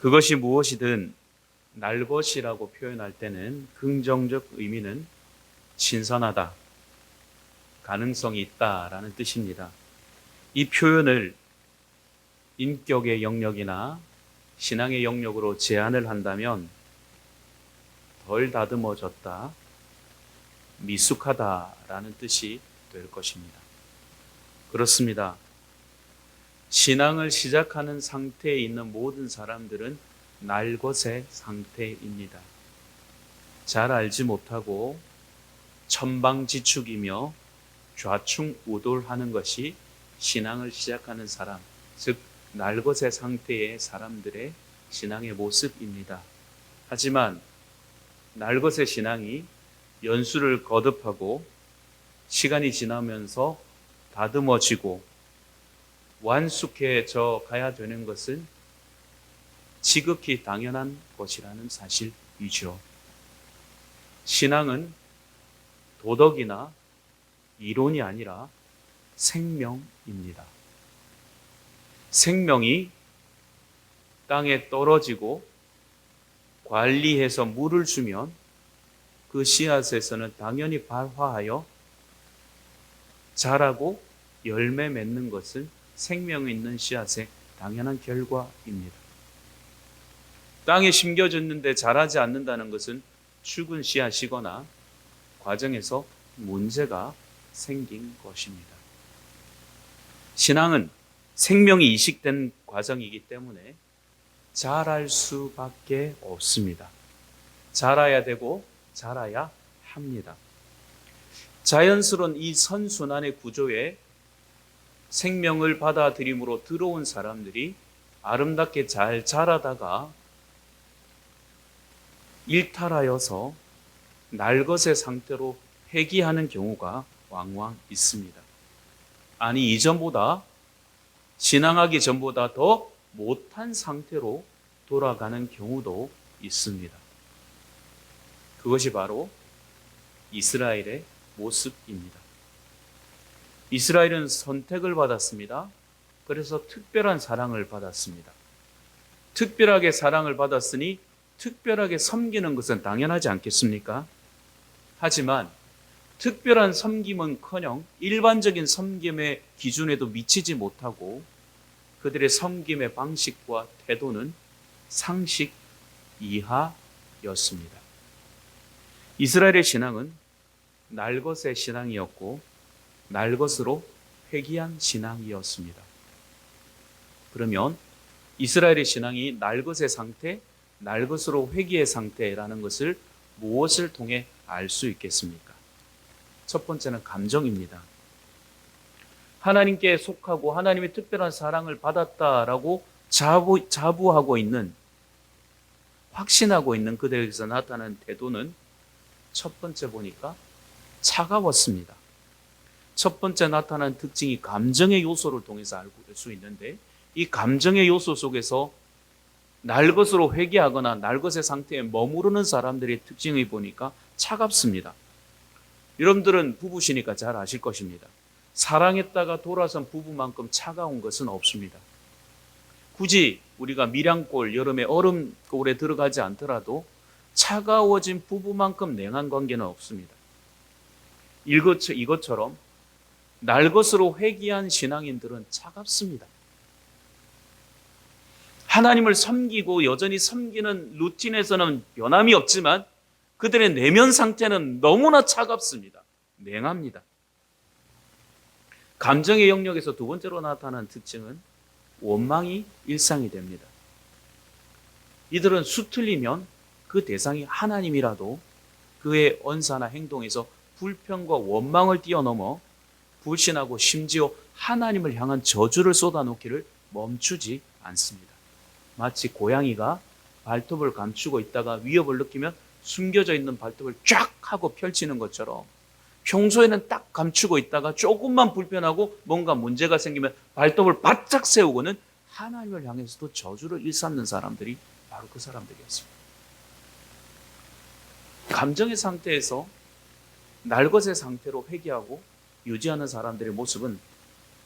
그것이 무엇이든 날것이라고 표현할 때는 긍정적 의미는 신선하다, 가능성이 있다라는 뜻입니다. 이 표현을 인격의 영역이나 신앙의 영역으로 제한을 한다면 덜 다듬어졌다, 미숙하다라는 뜻이 될 것입니다. 그렇습니다. 신앙을 시작하는 상태에 있는 모든 사람들은 날것의 상태입니다. 잘 알지 못하고 천방지축이며 좌충우돌하는 것이 신앙을 시작하는 사람, 즉 날것의 상태의 사람들의 신앙의 모습입니다. 하지만 날것의 신앙이 연수를 거듭하고 시간이 지나면서 다듬어지고 완숙해져 가야 되는 것은 지극히 당연한 것이라는 사실이죠. 신앙은 도덕이나 이론이 아니라 생명입니다. 생명이 땅에 떨어지고 관리해서 물을 주면 그 씨앗에서는 당연히 발화하여 자라고 열매 맺는 것은 생명 있는 씨앗의 당연한 결과입니다. 땅에 심겨졌는데 자라지 않는다는 것은 죽은 씨앗이거나 과정에서 문제가 생긴 것입니다. 신앙은 생명이 이식된 과정이기 때문에 자랄 수밖에 없습니다. 자라야 되고 자라야 합니다. 자연스러운 이 선순환의 구조에 생명을 받아들임으로 들어온 사람들이 아름답게 잘 자라다가 일탈하여서 날것의 상태로 회귀하는 경우가 왕왕 있습니다. 아니, 이전보다 신앙하기 전보다 더 못한 상태로 돌아가는 경우도 있습니다. 그것이 바로 이스라엘의 모습입니다. 이스라엘은 선택을 받았습니다. 그래서 특별한 사랑을 받았습니다. 특별하게 사랑을 받았으니 특별하게 섬기는 것은 당연하지 않겠습니까? 하지만 특별한 섬김은커녕 일반적인 섬김의 기준에도 미치지 못하고 그들의 섬김의 방식과 태도는 상식 이하였습니다. 이스라엘의 신앙은 날것의 신앙이었고 날것으로 회귀한 신앙이었습니다. 그러면 이스라엘의 신앙이 날것의 상태, 날것으로 회귀의 상태라는 것을 무엇을 통해 알 수 있겠습니까? 첫 번째는 감정입니다. 하나님께 속하고 하나님의 특별한 사랑을 받았다라고 자부하고 있는, 확신하고 있는 그들에게서 나타나는 태도는 첫 번째 보니까 차가웠습니다. 첫 번째 나타나는 특징이 감정의 요소를 통해서 알 수 있는데, 이 감정의 요소 속에서 날것으로 회귀하거나 날것의 상태에 머무르는 사람들의 특징을 보니까 차갑습니다. 여러분들은 부부시니까 잘 아실 것입니다. 사랑했다가 돌아선 부부만큼 차가운 것은 없습니다. 굳이 우리가 밀양골, 여름에 얼음골에 들어가지 않더라도 차가워진 부부만큼 냉한 관계는 없습니다. 이것처럼 날것으로 회귀한 신앙인들은 차갑습니다. 하나님을 섬기고 여전히 섬기는 루틴에서는 변함이 없지만 그들의 내면 상태는 너무나 차갑습니다. 냉합니다. 감정의 영역에서 두 번째로 나타나는 특징은 원망이 일상이 됩니다. 이들은 수틀리면 그 대상이 하나님이라도 그의 언사나 행동에서 불평과 원망을 뛰어넘어 불신하고 심지어 하나님을 향한 저주를 쏟아놓기를 멈추지 않습니다. 마치 고양이가 발톱을 감추고 있다가 위협을 느끼면 숨겨져 있는 발톱을 쫙 하고 펼치는 것처럼 평소에는 딱 감추고 있다가 조금만 불편하고 뭔가 문제가 생기면 발톱을 바짝 세우고는 하나님을 향해서도 저주를 일삼는 사람들이 바로 그 사람들이었습니다. 감정의 상태에서 날것의 상태로 회귀하고 유지하는 사람들의 모습은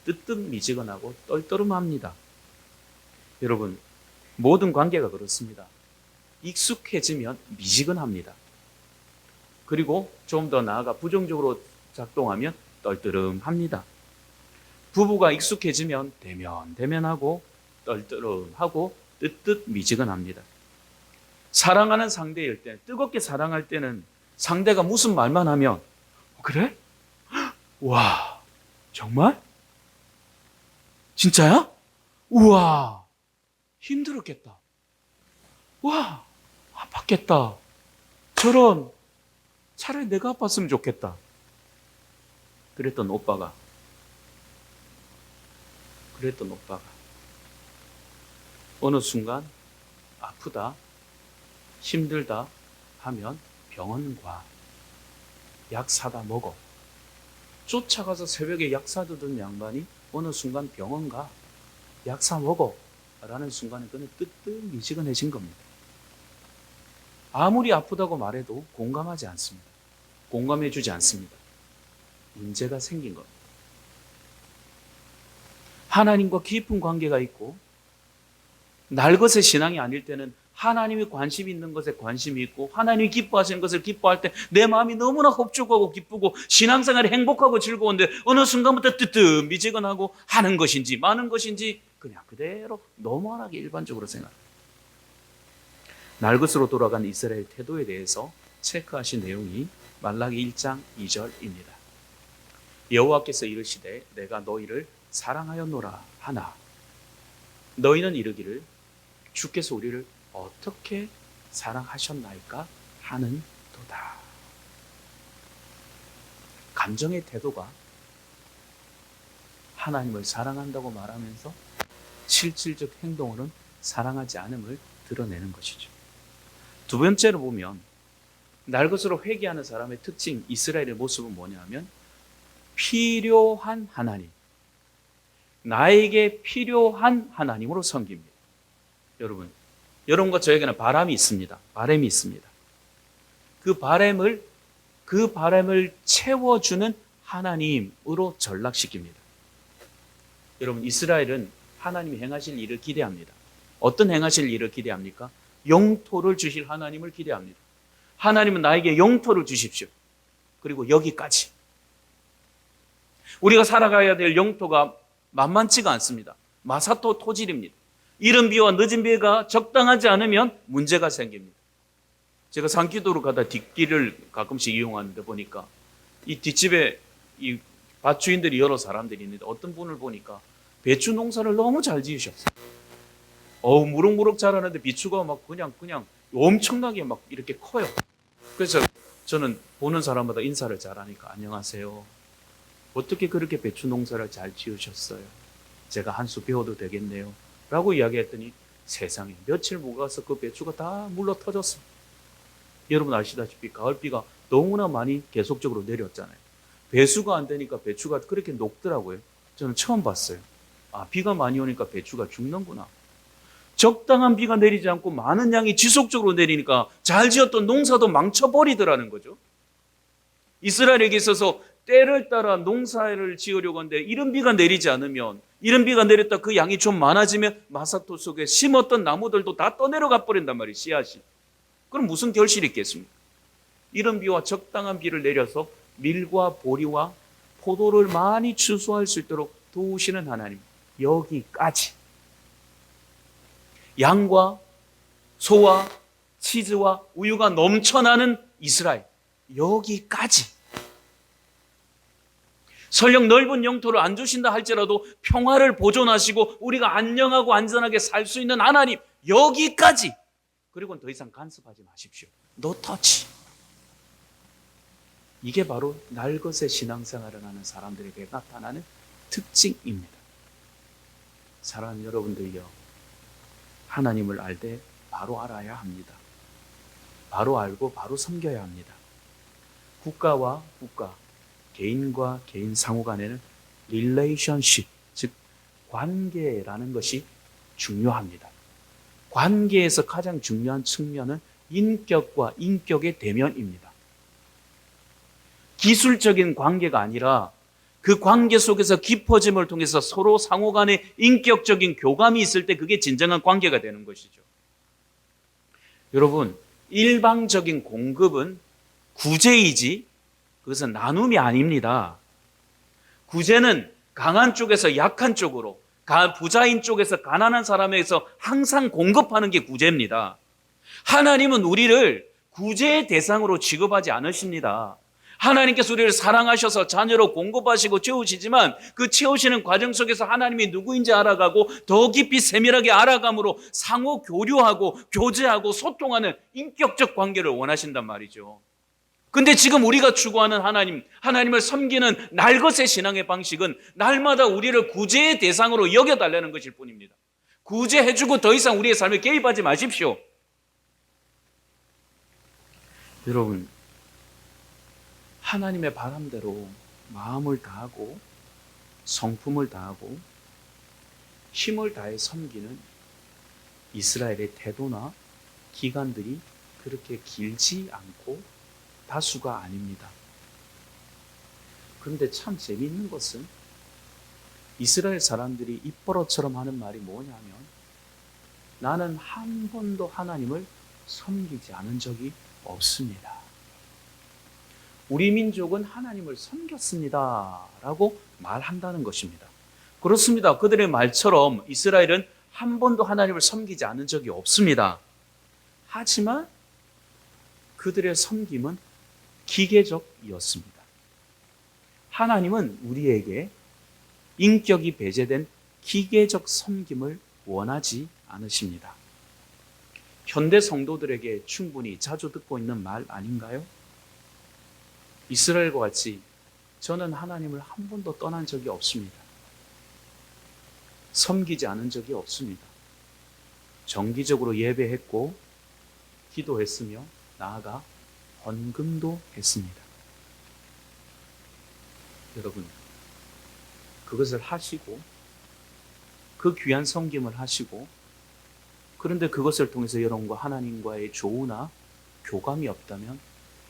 뜨뜻미지근하고 떨떠름합니다. 여러분, 모든 관계가 그렇습니다. 익숙해지면 미지근합니다. 그리고 좀 더 나아가 부정적으로 작동하면 떨떠름합니다. 부부가 익숙해지면 대면대면하고 떨떠름하고 뜨뜻 미지근합니다. 사랑하는 상대일 때, 뜨겁게 사랑할 때는 상대가 무슨 말만 하면 그래? 와, 정말? 진짜야? 우와, 힘들었겠다. 와, 아팠겠다. 저런, 차라리 내가 아팠으면 좋겠다. 그랬던 오빠가 어느 순간 아프다, 힘들다 하면 병원 가. 약 사다 먹어. 쫓아가서 새벽에 약 사두던 양반이 어느 순간 병원 가. 약 사 먹어. 라는 순간에 그는 뜨뜻미지근해진 겁니다. 아무리 아프다고 말해도 공감하지 않습니다. 공감해 주지 않습니다. 문제가 생긴 겁니다. 하나님과 깊은 관계가 있고 날것의 신앙이 아닐 때는 하나님이 관심 있는 것에 관심이 있고 하나님이 기뻐하시는 것을 기뻐할 때 내 마음이 너무나 흡족하고 기쁘고 신앙생활이 행복하고 즐거운데 어느 순간부터 뜨뜻미지근하고 하는 것인지 마는 것인지 그냥 그대로 너무하게 일반적으로 생각합니다. 날것으로 돌아간 이스라엘 태도에 대해서 체크하신 내용이 말라기 1장 2절입니다. 여호와께서 이르시되 내가 너희를 사랑하였노라 하나 너희는 이르기를 주께서 우리를 어떻게 사랑하셨나이까 하는 도다. 감정의 태도가 하나님을 사랑한다고 말하면서 실질적 행동으로는 사랑하지 않음을 드러내는 것이죠. 두 번째로 보면 날것으로 회개하는 사람의 특징, 이스라엘의 모습은 뭐냐면 필요한 하나님, 나에게 필요한 하나님으로 섬깁니다. 여러분과 저에게는 바람이 있습니다. 바람이 있습니다. 그 바람을 채워주는 하나님으로 전락시킵니다. 여러분, 이스라엘은 하나님이 행하실 일을 기대합니다. 어떤 행하실 일을 기대합니까? 영토를 주실 하나님을 기대합니다. 하나님은 나에게 영토를 주십시오. 그리고 여기까지. 우리가 살아가야 될 영토가 만만치가 않습니다. 마사토 토질입니다. 이른 비와 늦은 비가 적당하지 않으면 문제가 생깁니다. 제가 산기도로 가다 뒷길을 가끔씩 이용하는데 보니까 이 뒷집에 이 밭주인들이 여러 사람들이 있는데 어떤 분을 보니까 배추 농사를 너무 잘 지으셨어요. 무럭무럭 자라는데 비추가 막 그냥 엄청나게 막 이렇게 커요. 그래서 저는 보는 사람마다 인사를 잘하니까 안녕하세요. 어떻게 그렇게 배추 농사를 잘 지으셨어요? 제가 한 수 배워도 되겠네요. 라고 이야기했더니 세상에 며칠 못 가서 그 배추가 다 물러 터졌습니다. 여러분 아시다시피 가을비가 너무나 많이 계속적으로 내렸잖아요. 배수가 안 되니까 배추가 그렇게 녹더라고요. 저는 처음 봤어요. 비가 많이 오니까 배추가 죽는구나. 적당한 비가 내리지 않고 많은 양이 지속적으로 내리니까 잘 지었던 농사도 망쳐버리더라는 거죠. 이스라엘에게 있어서 때를 따라 농사를 지으려고 하는데 이른 비가 내리지 않으면 이른 비가 내렸다 그 양이 좀 많아지면 마사토 속에 심었던 나무들도 다 떠내려가 버린단 말이에요. 씨앗이. 그럼 무슨 결실이 있겠습니까? 이른 비와 적당한 비를 내려서 밀과 보리와 포도를 많이 추수할 수 있도록 도우시는 하나님. 여기까지. 양과 소와 치즈와 우유가 넘쳐나는 이스라엘. 여기까지. 설령 넓은 영토를 안 주신다 할지라도 평화를 보존하시고 우리가 안녕하고 안전하게 살 수 있는 하나님. 여기까지. 그리고는 더 이상 간섭하지 마십시오. No touch. 이게 바로 날것의 신앙생활을 하는 사람들에게 나타나는 특징입니다. 사랑하는 여러분들요, 하나님을 알 때 바로 알아야 합니다. 바로 알고 바로 섬겨야 합니다. 국가와 국가, 개인과 개인 상호 간에는 relationship, 즉 관계라는 것이 중요합니다. 관계에서 가장 중요한 측면은 인격과 인격의 대면입니다. 기술적인 관계가 아니라 그 관계 속에서 깊어짐을 통해서 서로 상호 간의 인격적인 교감이 있을 때 그게 진정한 관계가 되는 것이죠. 여러분, 일방적인 공급은 구제이지 그것은 나눔이 아닙니다. 구제는 강한 쪽에서 약한 쪽으로, 부자인 쪽에서 가난한 사람에게서 항상 공급하는 게 구제입니다. 하나님은 우리를 구제의 대상으로 취급하지 않으십니다. 하나님께서 우리를 사랑하셔서 자녀로 공급하시고 채우시지만 그 채우시는 과정 속에서 하나님이 누구인지 알아가고 더 깊이 세밀하게 알아감으로 상호 교류하고 교제하고 소통하는 인격적 관계를 원하신단 말이죠. 근데 지금 우리가 추구하는 하나님을 섬기는 날것의 신앙의 방식은 날마다 우리를 구제의 대상으로 여겨달라는 것일 뿐입니다. 구제해주고 더 이상 우리의 삶에 개입하지 마십시오. 여러분, 하나님의 바람대로 마음을 다하고 성품을 다하고 힘을 다해 섬기는 이스라엘의 태도나 기간들이 그렇게 길지 않고 다수가 아닙니다. 그런데 참 재미있는 것은 이스라엘 사람들이 입버릇처럼 하는 말이 뭐냐면 나는 한 번도 하나님을 섬기지 않은 적이 없습니다. 우리 민족은 하나님을 섬겼습니다 라고 말한다는 것입니다. 그렇습니다. 그들의 말처럼 이스라엘은 한 번도 하나님을 섬기지 않은 적이 없습니다. 하지만 그들의 섬김은 기계적이었습니다. 하나님은 우리에게 인격이 배제된 기계적 섬김을 원하지 않으십니다. 현대 성도들에게 충분히 자주 듣고 있는 말 아닌가요? 이스라엘과 같이 저는 하나님을 한 번도 떠난 적이 없습니다. 섬기지 않은 적이 없습니다. 정기적으로 예배했고 기도했으며 나아가 헌금도 했습니다. 여러분, 그것을 하시고 그 귀한 섬김을 하시고 그런데 그것을 통해서 여러분과 하나님과의 조우나 교감이 없다면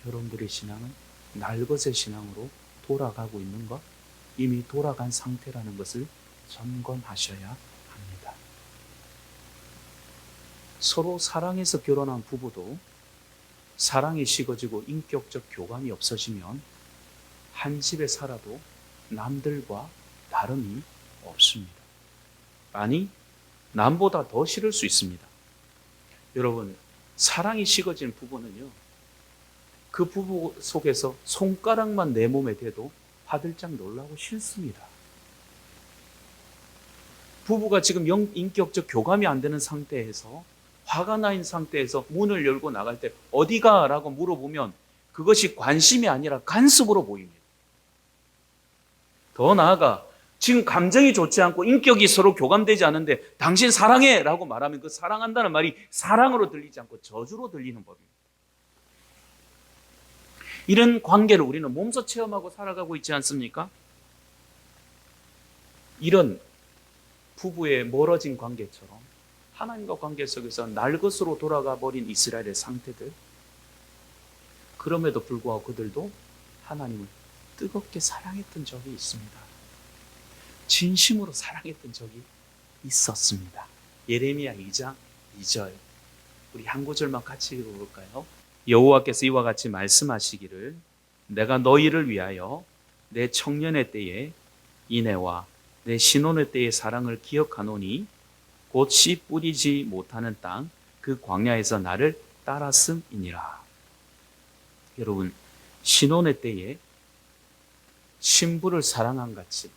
여러분들의 신앙은 날것의 신앙으로 돌아가고 있는 것, 이미 돌아간 상태라는 것을 점검하셔야 합니다. 서로 사랑해서 결혼한 부부도 사랑이 식어지고 인격적 교감이 없어지면 한 집에 살아도 남들과 다름이 없습니다. 아니, 남보다 더 싫을 수 있습니다. 여러분, 사랑이 식어진 부부는요, 그 부부 속에서 손가락만 내 몸에 대도 화들짝 놀라고 싫습니다. 부부가 지금 인격적 교감이 안 되는 상태에서 화가 나 있는 상태에서 문을 열고 나갈 때 어디가? 라고 물어보면 그것이 관심이 아니라 간섭으로 보입니다. 더 나아가 지금 감정이 좋지 않고 인격이 서로 교감되지 않은데 당신 사랑해 라고 말하면 그 사랑한다는 말이 사랑으로 들리지 않고 저주로 들리는 법입니다. 이런 관계를 우리는 몸소 체험하고 살아가고 있지 않습니까? 이런 부부의 멀어진 관계처럼 하나님과 관계 속에서 날것으로 돌아가 버린 이스라엘의 상태들, 그럼에도 불구하고 그들도 하나님을 뜨겁게 사랑했던 적이 있습니다. 진심으로 사랑했던 적이 있었습니다. 예레미야 2장 2절, 우리 한 구절만 같이 읽어볼까요? 여호와께서 이와 같이 말씀하시기를 내가 너희를 위하여 내 청년의 때에 인애와 내 신혼의 때의 사랑을 기억하노니 곧 씨 뿌리지 못하는 땅 그 광야에서 나를 따랐음이니라. 여러분, 신혼의 때에 신부를 사랑한 같이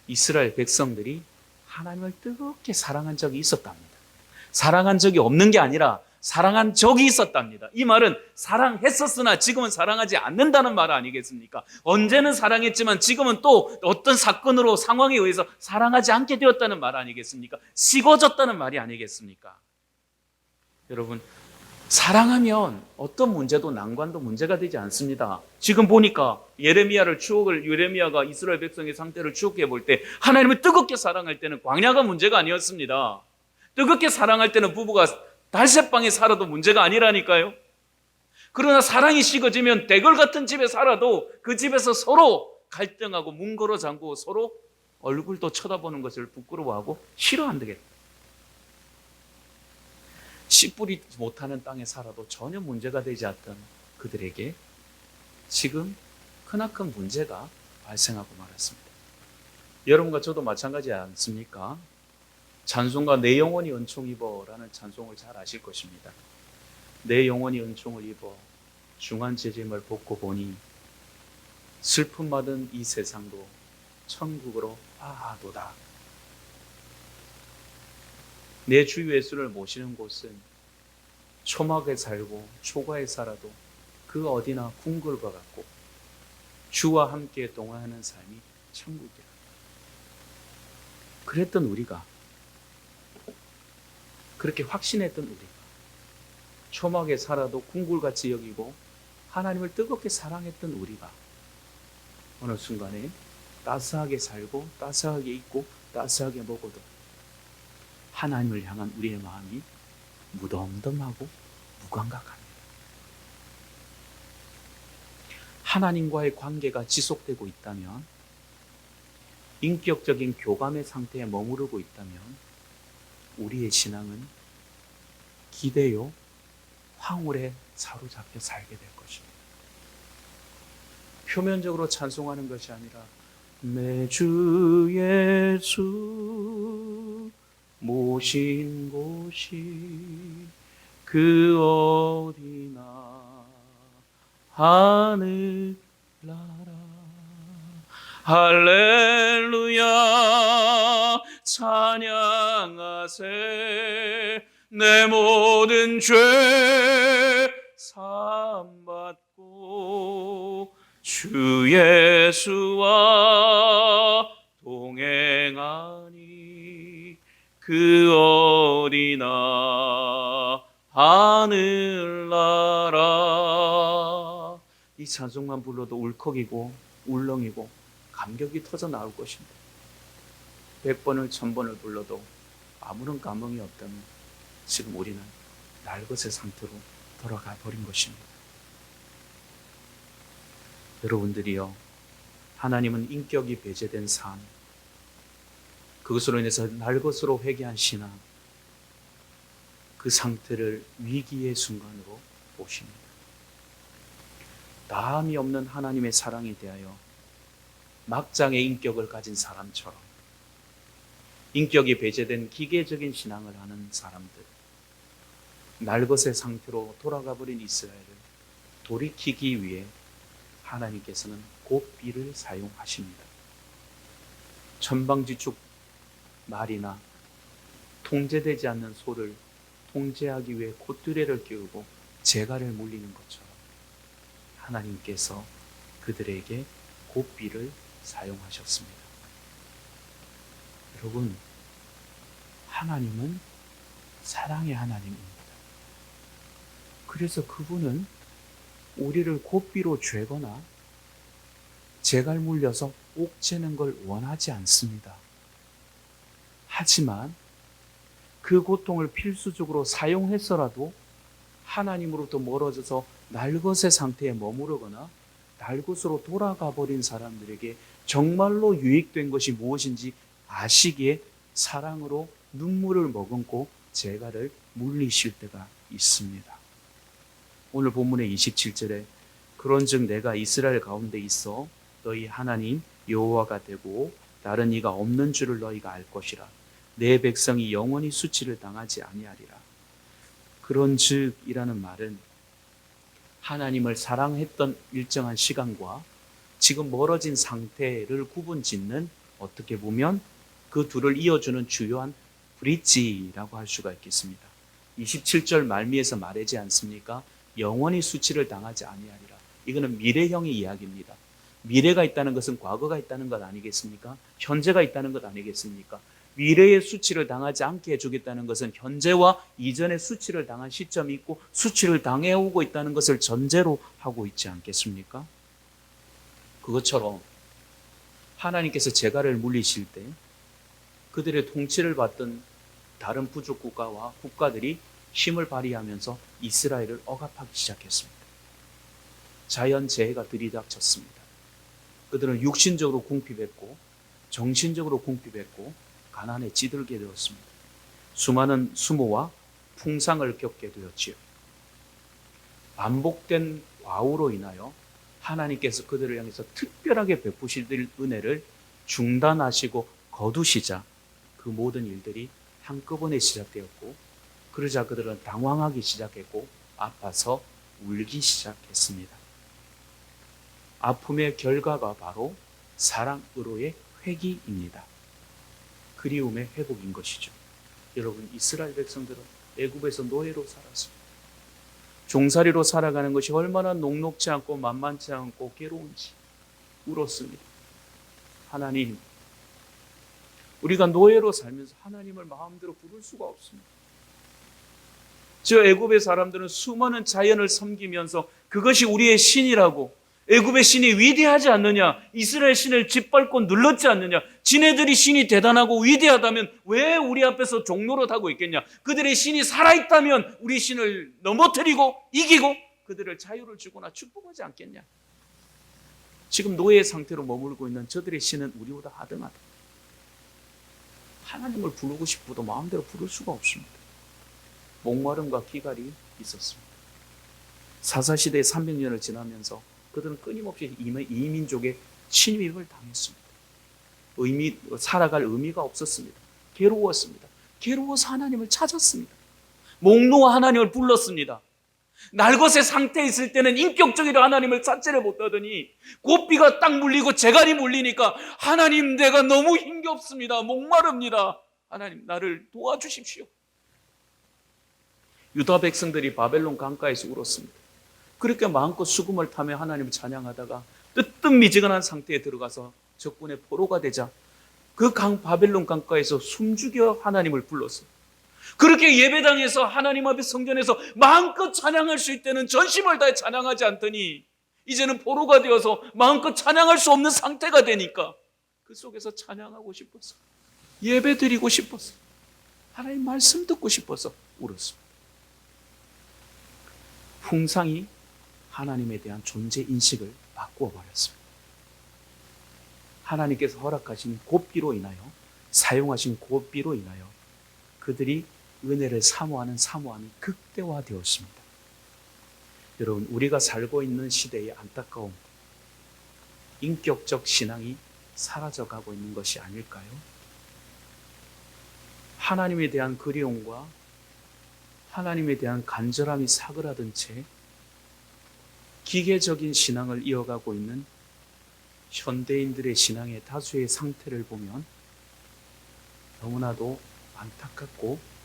이스라엘 백성들이 하나님을 뜨겁게 사랑한 적이 있었답니다. 사랑한 적이 없는 게 아니라 사랑한 적이 있었답니다. 이 말은 사랑했었으나 지금은 사랑하지 않는다는 말 아니겠습니까? 언제는 사랑했지만 지금은 또 어떤 사건으로 상황에 의해서 사랑하지 않게 되었다는 말 아니겠습니까? 식어졌다는 말이 아니겠습니까? 여러분, 사랑하면 어떤 문제도 난관도 문제가 되지 않습니다. 지금 보니까 예레미야가 이스라엘 백성의 상태를 추억해 볼 때 하나님을 뜨겁게 사랑할 때는 광야가 문제가 아니었습니다. 뜨겁게 사랑할 때는 부부가 달새방에 살아도 문제가 아니라니까요. 그러나 사랑이 식어지면 대궐 같은 집에 살아도 그 집에서 서로 갈등하고 문거로 잠그고 서로 얼굴도 쳐다보는 것을 부끄러워하고 싫어한다겠다. 씨 뿌리지 못하는 땅에 살아도 전혀 문제가 되지 않던 그들에게 지금 크나큰 문제가 발생하고 말았습니다. 여러분과 저도 마찬가지 않습니까? 찬송가 내 영혼이 은총 입어라는 찬송을 잘 아실 것입니다. 내 영혼이 은총을 입어 중한 재짐을 벗고 보니 슬픔 받은 이 세상도 천국으로 아도다. 내 주 예수를 모시는 곳은 초막에 살고 초가에 살아도 그 어디나 궁궐과 같고 주와 함께 동행하는 삶이 천국이라. 그랬던 우리가, 그렇게 확신했던 우리가 초막에 살아도 궁굴같이 여기고 하나님을 뜨겁게 사랑했던 우리가 어느 순간에 따스하게 살고 따스하게 입고 따스하게 먹어도 하나님을 향한 우리의 마음이 무덤덤하고 무감각합니다. 하나님과의 관계가 지속되고 있다면, 인격적인 교감의 상태에 머무르고 있다면 우리의 신앙은 기대요 황홀에 사로잡혀 살게 될 것입니다. 표면적으로 찬송하는 것이 아니라 내 주 예수 모신 곳이 그 어디나 하늘나라 할렐루야 찬양하세 내 모든 죄 사함받고 주 예수와 동행하니 그 어디나 하늘나라. 이 찬송만 불러도 울컥이고 울렁이고 감격이 터져 나올 것입니다. 100번을 1000번을 불러도 아무런 감흥이 없다면 지금 우리는 날것의 상태로 돌아가 버린 것입니다. 여러분들이요, 하나님은 인격이 배제된 삶, 그것으로 인해서 날것으로 회개한 신앙, 그 상태를 위기의 순간으로 보십니다. 다함이 없는 하나님의 사랑에 대하여 막장의 인격을 가진 사람처럼 인격이 배제된 기계적인 신앙을 하는 사람들, 날것의 상태로 돌아가 버린 이스라엘을 돌이키기 위해 하나님께서는 곱비를 사용하십니다. 천방지축 말이나 통제되지 않는 소를 통제하기 위해 콧뚜레를 끼우고 재갈을 물리는 것처럼 하나님께서 그들에게 곱비를 사용하셨습니다. 여러분, 하나님은 사랑의 하나님입니다. 그래서 그분은 우리를 곱비로 죄거나 재갈 물려서 옥죄는 걸 원하지 않습니다. 하지만 그 고통을 필수적으로 사용해서라도 하나님으로부터 멀어져서 날것의 상태에 머무르거나 날것으로 돌아가 버린 사람들에게 정말로 유익된 것이 무엇인지 아시기에 사랑으로 눈물을 머금고 재갈을 물리실 때가 있습니다. 오늘 본문의 27절에 그런즉 내가 이스라엘 가운데 있어 너희 하나님 여호와가 되고 다른 이가 없는 줄을 너희가 알 것이라. 내 백성이 영원히 수치를 당하지 아니하리라. 그런즉이라는 말은 하나님을 사랑했던 일정한 시간과 지금 멀어진 상태를 구분짓는, 어떻게 보면 그 둘을 이어주는 주요한 브릿지라고 할 수가 있겠습니다. 27절 말미에서 말하지 않습니까? 영원히 수치를 당하지 아니하리라. 이거는 미래형의 이야기입니다. 미래가 있다는 것은 과거가 있다는 것 아니겠습니까? 현재가 있다는 것 아니겠습니까? 미래의 수치를 당하지 않게 해주겠다는 것은 현재와 이전의 수치를 당한 시점이 있고 수치를 당해오고 있다는 것을 전제로 하고 있지 않겠습니까? 그것처럼 하나님께서 재갈을 물리실 때 그들의 통치를 받던 다른 부족 국가와 국가들이 힘을 발휘하면서 이스라엘을 억압하기 시작했습니다. 자연재해가 들이닥쳤습니다. 그들은 육신적으로 궁핍했고 정신적으로 궁핍했고 가난에 찌들게 되었습니다. 수많은 수모와 풍상을 겪게 되었지요. 반복된 과오로 인하여 하나님께서 그들을 향해서 특별하게 베푸실 은혜를 중단하시고 거두시자 그 모든 일들이 한꺼번에 시작되었고, 그러자 그들은 당황하기 시작했고 아파서 울기 시작했습니다. 아픔의 결과가 바로 사랑으로의 회개입니다. 그리움의 회복인 것이죠. 여러분, 이스라엘 백성들은 애굽에서 노예로 살았습니다. 종살이로 살아가는 것이 얼마나 녹록지 않고 만만치 않고 괴로운지 울었습니다. 하나님, 우리가 노예로 살면서 하나님을 마음대로 부를 수가 없습니다. 저 애굽의 사람들은 수많은 자연을 섬기면서 그것이 우리의 신이라고, 애굽의 신이 위대하지 않느냐, 이스라엘 신을 짓밟고 눌렀지 않느냐, 지네들이 신이 대단하고 위대하다면 왜 우리 앞에서 종노릇하고 있겠냐, 그들의 신이 살아있다면 우리 신을 넘어뜨리고 이기고 그들을 자유를 주거나 축복하지 않겠냐. 지금 노예 상태로 머물고 있는 저들의 신은 우리보다 하등하다. 하나님을 부르고 싶어도 마음대로 부를 수가 없습니다. 목마름과 기갈이 있었습니다. 사사시대 300년을 지나면서 그들은 끊임없이 이민족의 침입을 당했습니다. 살아갈 의미가 없었습니다. 괴로웠습니다. 괴로워서 하나님을 찾았습니다. 목 놓아 하나님을 불렀습니다. 날것의 상태에 있을 때는 인격적으로 하나님을 찾지를 못하더니 고삐가 딱 물리고 재갈이 물리니까 하나님, 내가 너무 힘겹습니다. 목마릅니다. 하나님, 나를 도와주십시오. 유다 백성들이 바벨론 강가에서 울었습니다. 그렇게 마음껏 수금을 타며 하나님을 찬양하다가 뜨뜻미지근한 상태에 들어가서 적군의 포로가 되자 그 바벨론 강가에서 숨죽여 하나님을 불렀어요. 그렇게 예배당에서 하나님 앞에 성전에서 마음껏 찬양할 수 있다는 전심을 다해 찬양하지 않더니 이제는 포로가 되어서 마음껏 찬양할 수 없는 상태가 되니까 그 속에서 찬양하고 싶어서, 예배 드리고 싶어서, 하나님 말씀 듣고 싶어서 울었습니다. 풍상이 하나님에 대한 존재 인식을 바꾸어 버렸습니다. 하나님께서 허락하신 고삐로 인하여, 사용하신 고삐로 인하여 그들이 은혜를 사모하는 사모함이 극대화되었습니다. 여러분, 우리가 살고 있는 시대의 안타까움, 인격적 신앙이 사라져가고 있는 것이 아닐까요? 하나님에 대한 그리움과 하나님에 대한 간절함이 사그라든 채 기계적인 신앙을 이어가고 있는 현대인들의 신앙의 다수의 상태를 보면 너무나도 안타깝고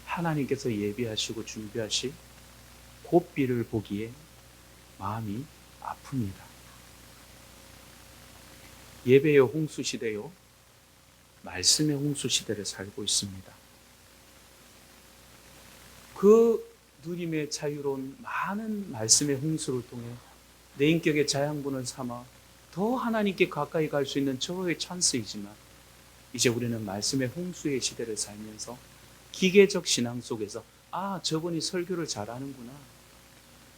하나님께서 예비하시고 준비하실 고삐를 보기에 마음이 아픕니다. 예배의 홍수시대요, 말씀의 홍수시대를 살고 있습니다. 그 누림의 자유로운 많은 말씀의 홍수를 통해 내 인격의 자양분을 삼아 더 하나님께 가까이 갈 수 있는 저의 찬스이지만, 이제 우리는 말씀의 홍수의 시대를 살면서 기계적 신앙 속에서 저분이 설교를 잘하는구나,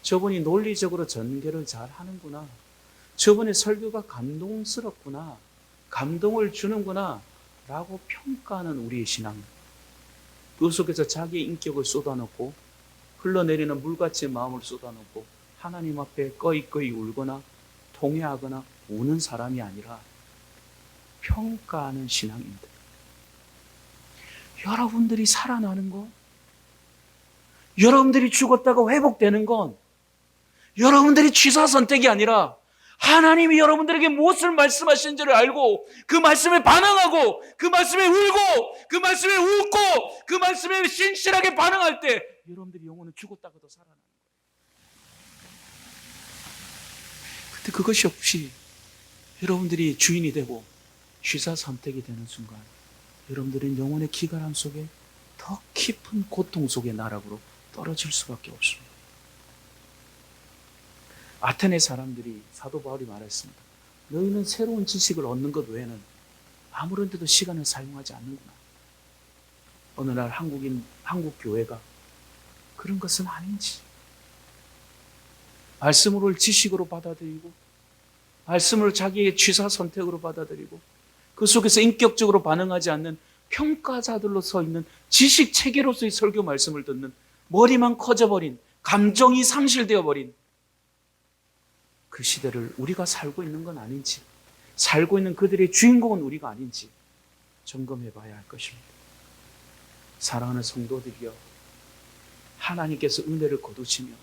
저분이 논리적으로 전개를 잘하는구나, 저분의 설교가 감동스럽구나, 감동을 주는구나 라고 평가하는 우리의 신앙, 그 속에서 자기의 인격을 쏟아놓고 흘러내리는 물같이 마음을 쏟아놓고 하나님 앞에 꺼이꺼이 울거나 통회하거나 우는 사람이 아니라 평가하는 신앙입니다. 여러분들이 살아나는 것, 여러분들이 죽었다가 회복되는 건 여러분들이 취사 선택이 아니라 하나님이 여러분들에게 무엇을 말씀하시는지를 알고 그 말씀에 반응하고 그 말씀에 울고 그 말씀에 웃고 그 말씀에 신실하게 반응할 때 여러분들이 영혼은 죽었다가도 살아나는 거예요. 그런데 그것이 없이 여러분들이 주인이 되고 취사 선택이 되는 순간 여러분들은 영혼의 기갈함 속에 더 깊은 고통 속의 나락으로 떨어질 수밖에 없습니다. 아테네 사람들이 사도 바울이 말했습니다. 너희는 새로운 지식을 얻는 것 외에는 아무런 데도 시간을 사용하지 않는구나. 어느 날 한국 교회가 그런 것은 아닌지, 말씀으로 지식으로 받아들이고 말씀을 자기의 취사 선택으로 받아들이고 그 속에서 인격적으로 반응하지 않는 평가자들로 서 있는 지식 체계로서의 설교 말씀을 듣는 머리만 커져버린 감정이 상실되어 버린 그 시대를 우리가 살고 있는 건 아닌지, 살고 있는 그들의 주인공은 우리가 아닌지 점검해 봐야 할 것입니다. 사랑하는 성도들이여, 하나님께서 은혜를 거두시면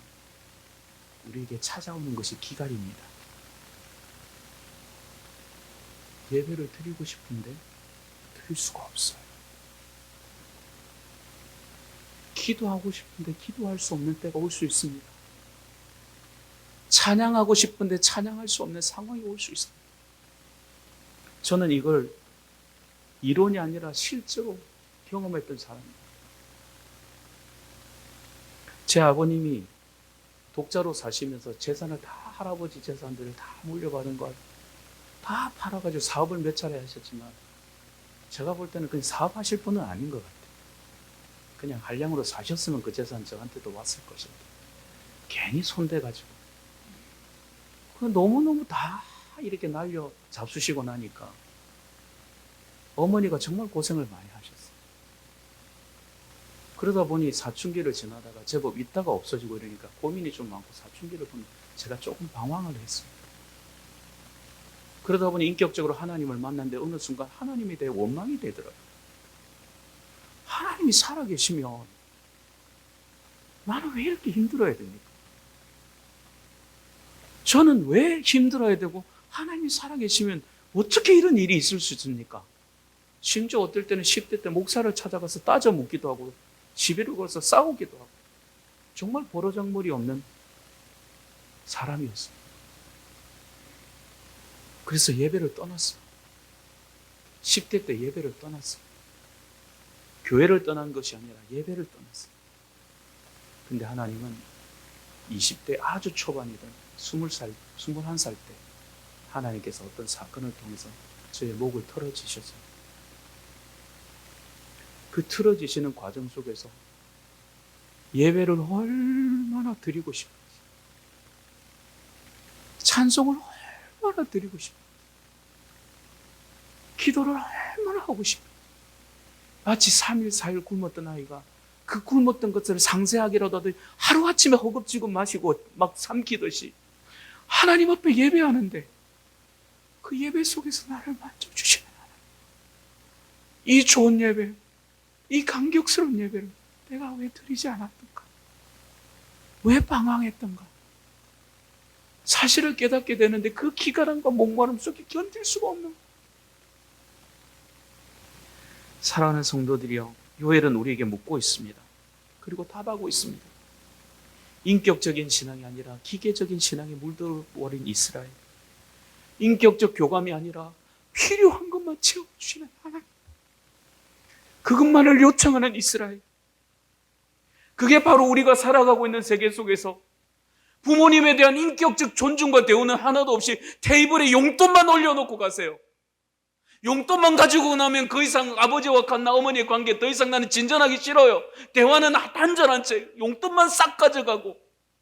우리에게 찾아오는 것이 기갈입니다. 예배를 드리고 싶은데 드릴 수가 없어요. 기도하고 싶은데 기도할 수 없는 때가 올 수 있습니다. 찬양하고 싶은데 찬양할 수 없는 상황이 올 수 있습니다. 저는 이걸 이론이 아니라 실제로 경험했던 사람입니다. 제 아버님이 독자로 사시면서 재산을 다, 할아버지 재산들을 다 물려받은 것 다 팔아가지고 사업을 몇 차례 하셨지만 제가 볼 때는 그냥 사업하실 분은 아닌 것 같아요. 그냥 한량으로 사셨으면 그 재산 저한테도 왔을 것인데 괜히 손대가지고 너무너무 다 이렇게 날려 잡수시고 나니까 어머니가 정말 고생을 많이 하셨어요. 그러다 보니 사춘기를 지나다가 제법 있다가 없어지고 이러니까 고민이 좀 많고 사춘기를 보면 제가 조금 방황을 했습니다. 그러다 보니 인격적으로 하나님을 만났는데 어느 순간 하나님에 대해 원망이 되더라고요. 하나님이 살아계시면 나는 왜 이렇게 힘들어야 됩니까? 저는 왜 힘들어야 되고 하나님이 살아계시면 어떻게 이런 일이 있을 수 있습니까? 심지어 어떨 때는 10대 때 목사를 찾아가서 따져 묻기도 하고 시비를 걸어서 싸우기도 하고 정말 버르장머리 없는 사람이었습니다. 그래서 예배를 떠났어요. 10대 때 예배를 떠났어요. 교회를 떠난 것이 아니라 예배를 떠났어요. 근데 하나님은 20대 아주 초반이던 20살, 21살 때 하나님께서 어떤 사건을 통해서 저의 목을 털어지셔서 그 틀어지시는 과정 속에서 예배를 얼마나 드리고 싶은지, 찬송을 얼마나 드리고 싶은지, 기도를 얼마나 하고 싶은지, 마치 3일, 4일 굶었던 아이가 그 굶었던 것을 상세하게라도 하루아침에 허겁지겁 마시고 막 삼키듯이 하나님 앞에 예배하는데 그 예배 속에서 나를 만져주시는 하나님, 이 좋은 예배, 이 감격스러운 예배를 내가 왜 드리지 않았던가? 왜 방황했던가? 사실을 깨닫게 되는데 그 기가람과 목마름 속에 견딜 수가 없는 거예요. 사랑하는 성도들이여, 요엘은 우리에게 묻고 있습니다. 그리고 답하고 있습니다. 인격적인 신앙이 아니라 기계적인 신앙에 물들어버린 이스라엘, 인격적 교감이 아니라 필요한 것만 채워주시는 하나님, 그것만을 요청하는 이스라엘, 그게 바로 우리가 살아가고 있는 세계 속에서 부모님에 대한 인격적 존중과 대우는 하나도 없이 테이블에 용돈만 올려놓고 가세요. 용돈만 가지고 나면 그 이상 아버지와 어머니의 관계 더 이상 나는 진전하기 싫어요. 대화는 단절한 채 용돈만 싹 가져가고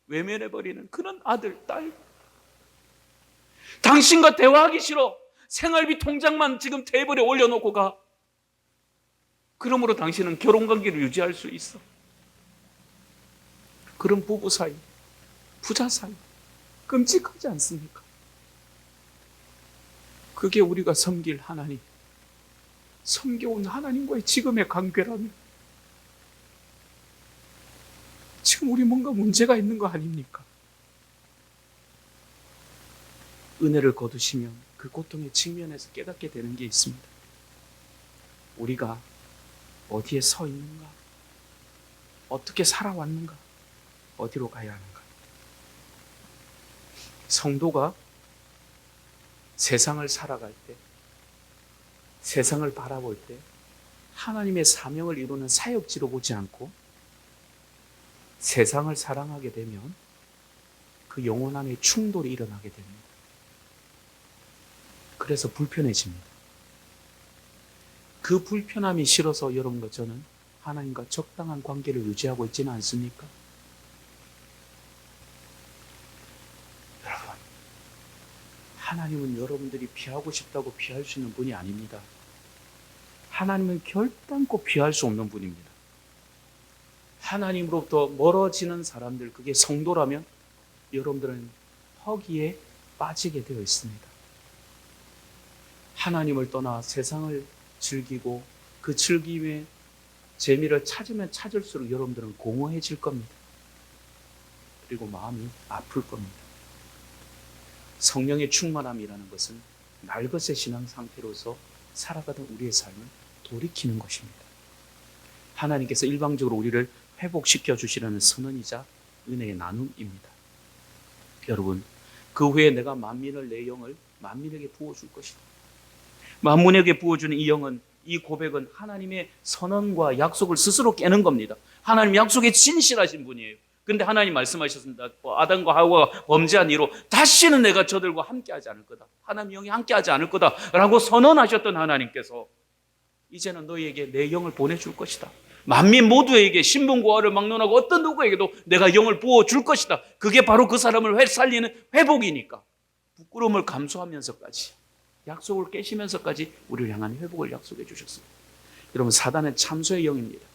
외면해버리는 그런 아들, 딸. 당신과 대화하기 싫어. 생활비 통장만 지금 테이블에 올려놓고 가. 그러므로 당신은 결혼관계를 유지할 수 있어. 그런 부부 사이, 부자 사이, 끔찍하지 않습니까? 그게 우리가 섬길 하나님, 섬겨온 하나님과의 지금의 관계라면 지금 우리 뭔가 문제가 있는 거 아닙니까? 은혜를 거두시면 그 고통의 측면에서 깨닫게 되는 게 있습니다. 우리가 어디에 서 있는가? 어떻게 살아왔는가? 어디로 가야 하는가? 성도가 세상을 살아갈 때, 세상을 바라볼 때 하나님의 사명을 이루는 사역지로 보지 않고 세상을 사랑하게 되면 그 영혼 안에 충돌이 일어나게 됩니다. 그래서 불편해집니다. 그 불편함이 싫어서 여러분과 저는 하나님과 적당한 관계를 유지하고 있지는 않습니까? 하나님은 여러분들이 피하고 싶다고 피할 수 있는 분이 아닙니다. 하나님은 결단코 피할 수 없는 분입니다. 하나님으로부터 멀어지는 사람들, 그게 성도라면 여러분들은 허기에 빠지게 되어 있습니다. 하나님을 떠나 세상을 즐기고 그 즐김의 재미를 찾으면 찾을수록 여러분들은 공허해질 겁니다. 그리고 마음이 아플 겁니다. 성령의 충만함이라는 것은 날것의 신앙 상태로서 살아가던 우리의 삶을 돌이키는 것입니다. 하나님께서 일방적으로 우리를 회복시켜 주시려는 선언이자 은혜의 나눔입니다. 여러분, 그 후에 내가 만민을 내 영을 만민에게 부어줄 것이다. 만민에게 부어주는 이 영은, 이 고백은 하나님의 선언과 약속을 스스로 깨는 겁니다. 하나님 약속에 진실하신 분이에요. 근데 하나님 말씀하셨습니다. 아담과 하와가 범죄한 이로 다시는 내가 저들과 함께하지 않을 거다. 하나님 영이 함께하지 않을 거다라고 선언하셨던 하나님께서 이제는 너희에게 내 영을 보내줄 것이다. 만민 모두에게 신분고하를 막론하고 어떤 누구에게도 내가 영을 부어줄 것이다. 그게 바로 그 사람을 살리는 회복이니까 부끄러움을 감수하면서까지, 약속을 깨시면서까지 우리를 향한 회복을 약속해 주셨습니다. 여러분, 사단은 참소의 영입니다.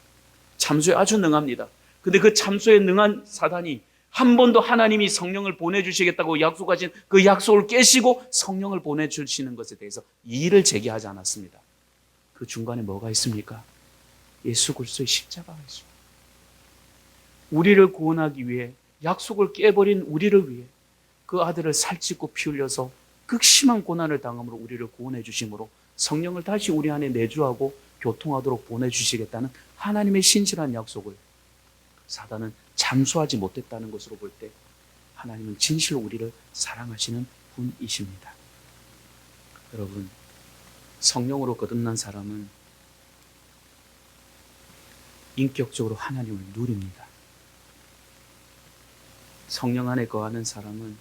참소에 아주 능합니다. 근데 그 참소에 능한 사단이 한 번도 하나님이 성령을 보내주시겠다고 약속하신 그 약속을 깨시고 성령을 보내주시는 것에 대해서 이의를 제기하지 않았습니다. 그 중간에 뭐가 있습니까? 예수 그리스도의 십자가가 있습니다. 우리를 구원하기 위해, 약속을 깨버린 우리를 위해 그 아들을 살찌고 피 흘려서 극심한 고난을 당함으로 우리를 구원해 주심으로 성령을 다시 우리 안에 내주하고 교통하도록 보내주시겠다는 하나님의 신실한 약속을 사단은 잠수하지 못했다는 것으로 볼 때 하나님은 진실로 우리를 사랑하시는 분이십니다. 여러분, 성령으로 거듭난 사람은 인격적으로 하나님을 누립니다. 성령 안에 거하는 사람은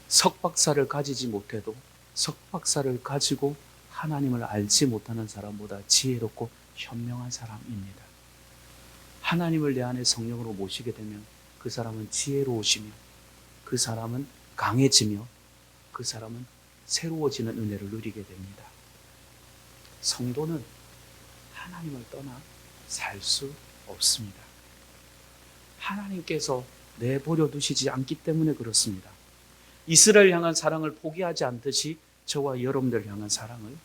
석박사를 가지지 못해도 석박사를 가지고 하나님을 알지 못하는 사람보다 지혜롭고 현명한 사람입니다. 하나님을 내 안에 성령으로 모시게 되면 그 사람은 지혜로우시며, 그 사람은 강해지며, 그 사람은 새로워지는 은혜를 누리게 됩니다. 성도는 하나님을 떠나 살 수 없습니다. 하나님께서 내버려 두시지 않기 때문에 그렇습니다. 이스라엘 향한 사랑을 포기하지 않듯이 저와 여러분들 향한 사랑을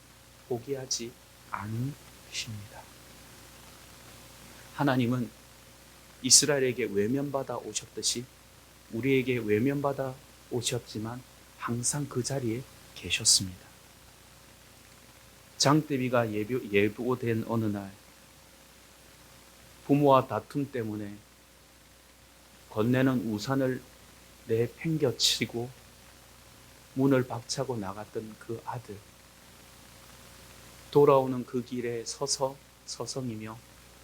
포기하지 않으십니다. 하나님은 이스라엘에게 외면받아 오셨듯이 우리에게 외면받아 오셨지만 항상 그 자리에 계셨습니다. 장대비가 예보된 어느 날 부모와 다툼 때문에 건네는 우산을 내팽겨치고 문을 박차고 나갔던 그 아들, 돌아오는 그 길에 서서 서성이며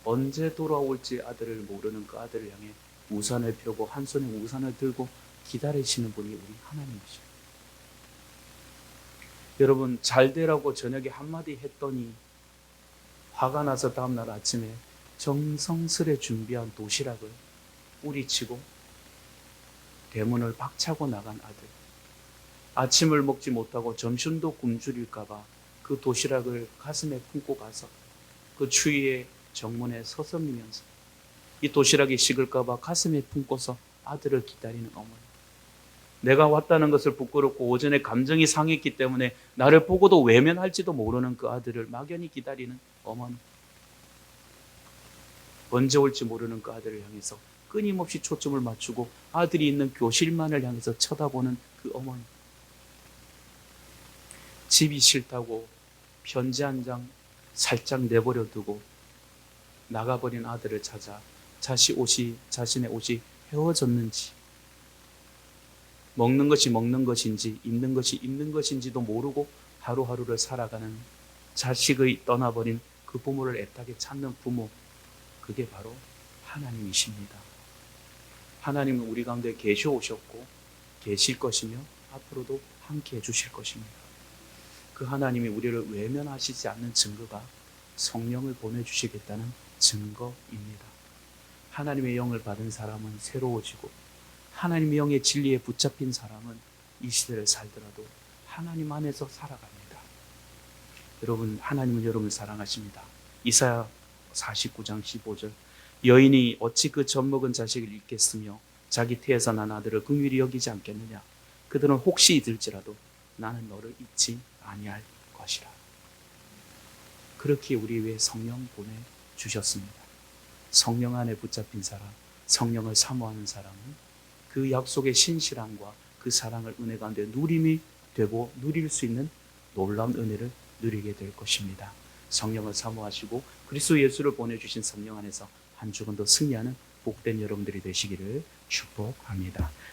언제 돌아올지 아들을 모르는 그 아들을 향해 우산을 펴고 한 손에 우산을 들고 기다리시는 분이 우리 하나님이십니다. 여러분, 잘 되라고 저녁에 한마디 했더니 화가 나서 다음날 아침에 정성스레 준비한 도시락을 뿌리치고 대문을 박차고 나간 아들, 아침을 먹지 못하고 점심도 굶주릴까봐 그 도시락을 가슴에 품고 가서 그 추위에 정문에 서성이면서 이 도시락이 식을까봐 가슴에 품고서 아들을 기다리는 어머니, 내가 왔다는 것을 부끄럽고 오전에 감정이 상했기 때문에 나를 보고도 외면할지도 모르는 그 아들을 막연히 기다리는 어머니, 언제 올지 모르는 그 아들을 향해서 끊임없이 초점을 맞추고 아들이 있는 교실만을 향해서 쳐다보는 그 어머니, 집이 싫다고 편지 한 장 살짝 내버려 두고 나가버린 아들을 찾아 자신의 옷이 헤어졌는지, 먹는 것이 먹는 것인지 입는 것이 입는 것인지도 모르고 하루하루를 살아가는 자식의 떠나버린 그 부모를 애타게 찾는 부모, 그게 바로 하나님이십니다. 하나님은 우리 가운데 계셔 오셨고 계실 것이며 앞으로도 함께 해주실 것입니다. 그 하나님이 우리를 외면하시지 않는 증거가 성령을 보내주시겠다는 증거입니다. 하나님의 영을 받은 사람은 새로워지고 하나님의 영의 진리에 붙잡힌 사람은 이 시대를 살더라도 하나님 안에서 살아갑니다. 여러분, 하나님은 여러분을 사랑하십니다. 이사야 49장 15절, 여인이 어찌 그 젖먹은 자식을 잊겠으며 자기 태에서 난 아들을 긍휼히 여기지 않겠느냐. 그들은 혹시 잊을지라도 나는 너를 잊지 아니할 것이라. 그렇게 우리 위해 성령 보내주셨습니다. 성령 안에 붙잡힌 사람, 성령을 사모하는 사람은 그 약속의 신실함과 그 사랑을 은혜 가운데 누림이 되고 누릴 수 있는 놀라운 은혜를 누리게 될 것입니다. 성령을 사모하시고 그리스도 예수를 보내주신 성령 안에서 한 주간 더 승리하는 복된 여러분들이 되시기를 축복합니다.